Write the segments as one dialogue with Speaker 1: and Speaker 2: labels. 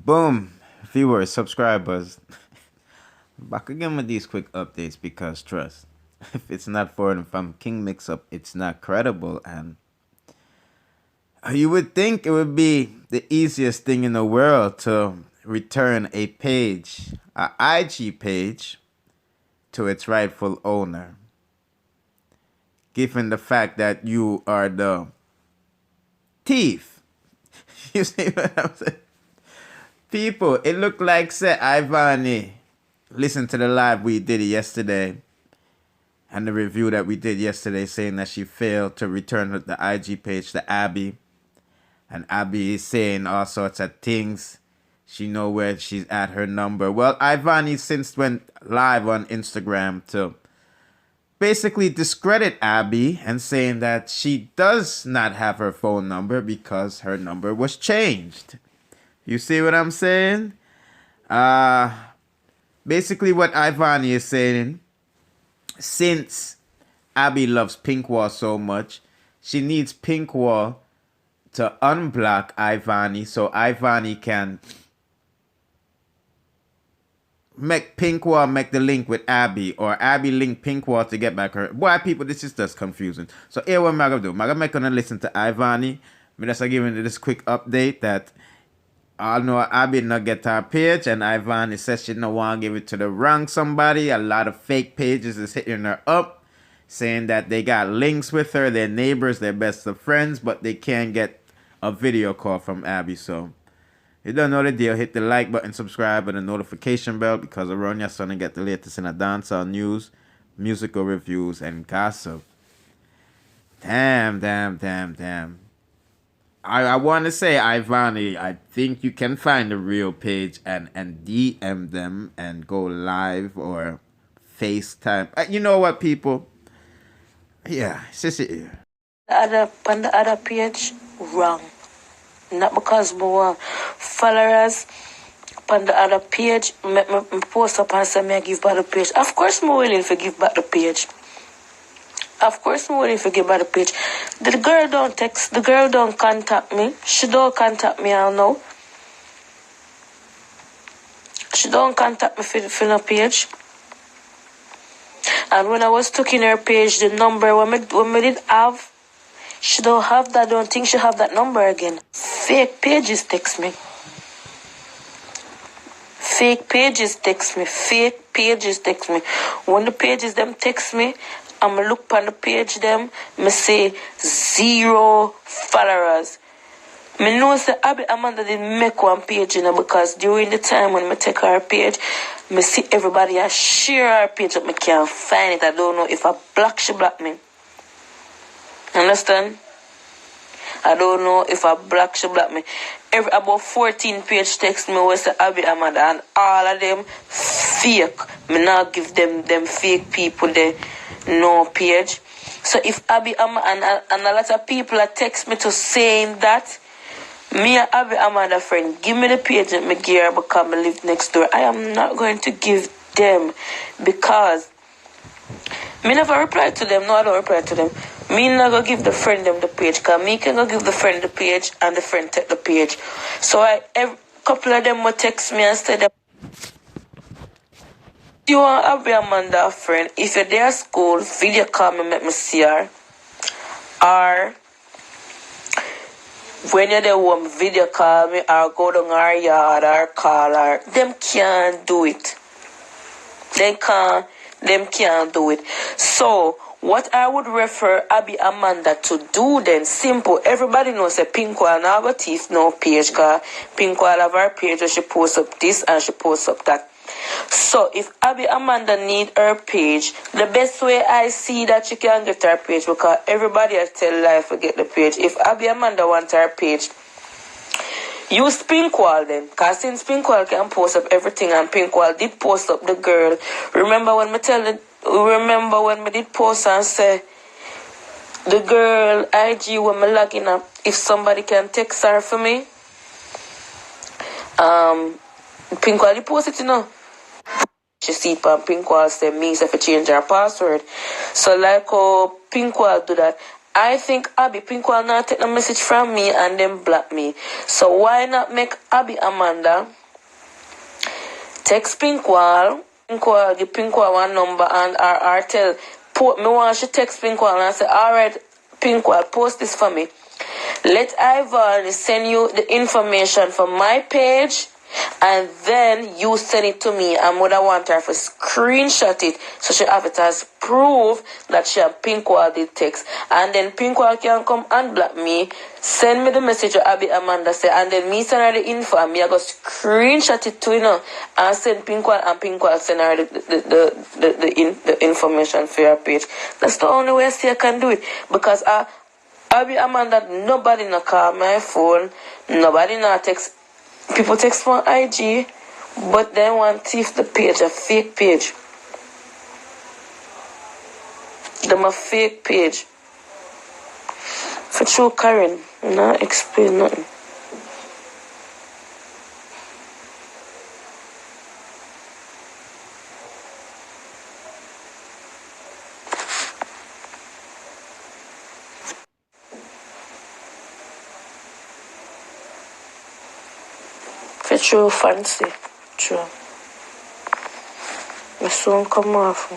Speaker 1: Boom, viewers, subscribers. Back again with these quick updates because trust, if it's not for and from King Mix Up, it's not credible. And you would think it would be the easiest thing in the world to return a page, a IG page, to its rightful owner, given the fact that you are the thief. You see what I'm saying? People, it looked like say Vany. Listen to the live we did yesterday and the review that we did yesterday saying that she failed to return the IG page to Abby. And Abby is saying all sorts of things. She know where she's at, her number. Well, Vany since went live on Instagram to basically discredit Abby and saying that she does not have her phone number because her number was changed. You see what I'm saying? Basically what Vany is saying, since Abby loves Pinkwall so much, she needs Pinkwall to unblock Vany so Vany can make Pinkwall make the link with Abby, or Abby link Pinkwall to get back her. Boy, people, this is just confusing. So here what I'm going to do. I'm going to listen to Vany. I'm just giving you this quick update that I know Abby not get her page, and Vany says she don't want to give it to the wrong somebody. A lot of fake pages is hitting her up, saying that they got links with her, their neighbors, their best of friends, but they can't get a video call from Abby. So you don't know the deal. Hit the like button, subscribe, and the notification bell because around your son and get the latest in the dancehall news, musical reviews, and gossip. Damn. I want to say, Vany, I think you can find the real page and DM them and go live or FaceTime. You know what, people? Yeah, sissy here.
Speaker 2: On the other page, wrong. Not because more followers on the other page, me post up and say me give back the page. Of course, I'm willing to give back the page. Of course, I'm willing to give back the page. The girl don't text, the girl don't contact me. She don't contact me, I know. She don't contact me for no page. And when I was taking her page, the number when me did have, she don't have that. Don't think she have that number again. Fake pages text me. Fake pages text me. Fake pages text me. When the pages them text me, I'ma look on the page them, me say 0 followers. Me know say Abby Amanda didn't make one page, you know, because during the time when me take her page, me see everybody a share her page, but me can't find it. I don't know if she block me. Understand? I don't know if she block me. About 14 page text me was say Abby Amanda, and all of them fake. Me not give them fake people the no page. So if Abby Amanda and a lot of people are text me to saying that me and Abby Amanda friend, give me the page and me gear because I live next door. I am not going to give them because me never reply to them. No, I don't reply to them. Me not gonna give the friend them the page because me can go give the friend the page and the friend take the page. So every couple of them will text me and say that you want Abby Amanda a friend. If you're there at school, video call me, make me see her. Or when you're there home, video call me or go down our yard or call her. Them can't do it. Them can't do it. So what I would refer Abby Amanda to do then, simple. Everybody knows that Pinkwall now got teeth no page, because Pinkwall have her page where she posts up this and she posts up that. So if Abby Amanda need her page, the best way I see that she can get her page, because everybody has tell life to get the page. If Abby Amanda wants her page, use Pinkwall then, because since Pinkwall can post up everything and Pinkwall did post up the girl. Remember when me did post and say the girl IG when me logging up, if somebody can text her for me, Pinkwall did post it, you know. She see it on Pinkwall say me if I change her password. So like how Pinkwall do that, I think Abby Pinkwall not take the message from me and then block me. So why not make Abby Amanda text Pinkwall, give Pinkwall one number and or tell me want she text Pinkwall and I say, alright, Pinkwall, post this for me. Let Ivan send you the information from my page and then you send it to me. And mother want her to screenshot it so she have it as proof that she and Pinkwall did text. And then Pinkwall can come and block me, send me the message to Abby Amanda say, and then me send her the info and me I go screenshot it to and send Pinkwall and Pinkwall send her the information for your page. That's the only way I see I can do it. Because Abby Amanda, nobody no call my phone, nobody no text. People text from IG, but they want thief the page, a fake page. Them a fake page. For true Karen, not explain nothing. For true fancy, true. My son come off.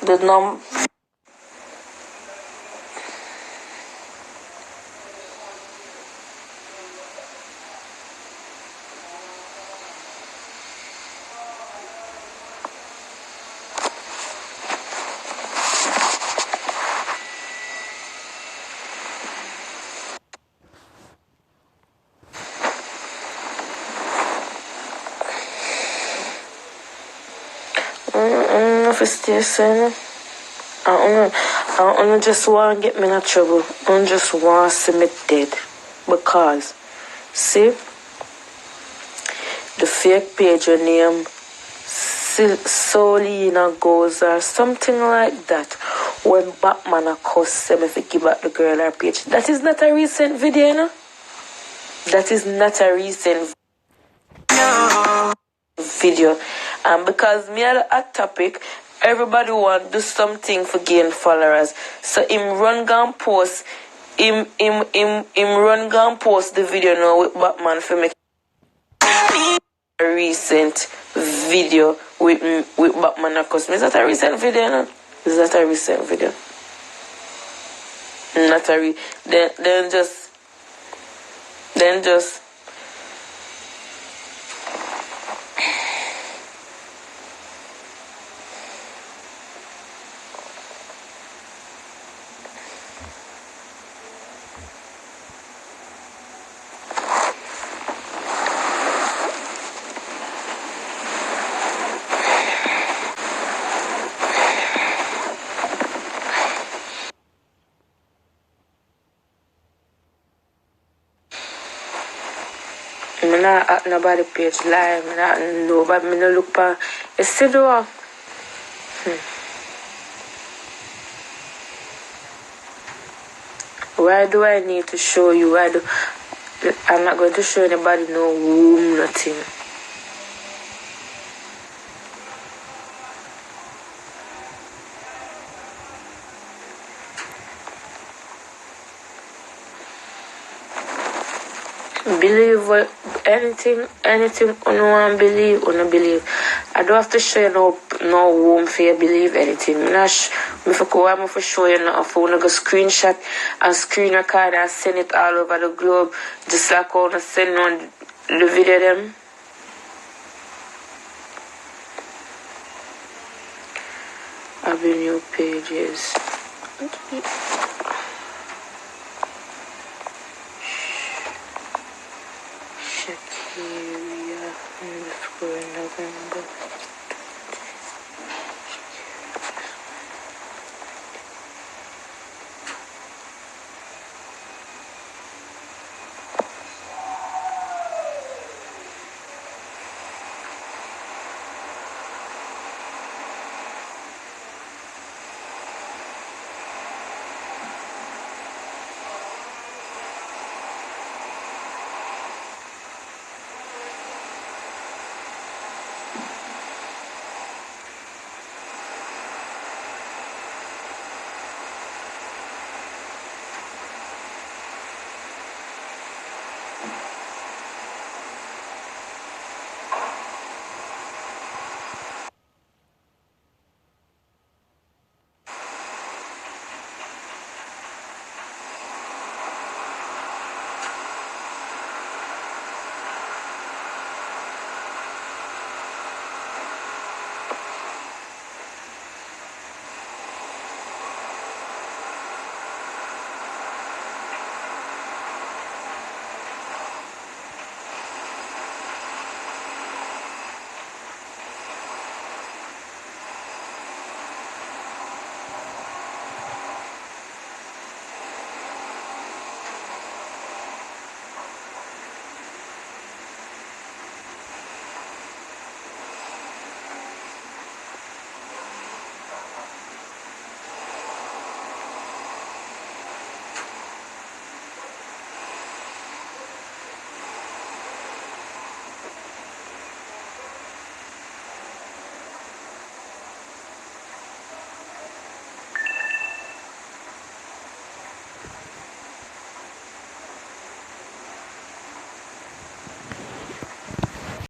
Speaker 2: The number. If it's still saying, I only just want to get me in trouble. I just want to see me dead. Because, see, the fake page your name, Solina goes or something like that. When Batman accuses them if he give back the girl her page. That is not a recent video, you know? That is not a recent video. And because me had a hot topic, everybody want to do something for gain followers. So him run gun post him run gun post the video now with Batman for make a recent video with Batman across me. Is that a recent video? No? Is that a recent video? Not a then just I'm not at nobody page live. I'm not nobody. I'm not look for. You see though? Why do I need to show you? I'm not going to show anybody no room, nothing. Believe what anything you want to believe or not believe. I don't have to show you no room for you believe anything. I'm for show you no phone. I go screenshot and screen record and send it all over the globe. Just like I want to send on the video them. I've been new pages. Shakira _November.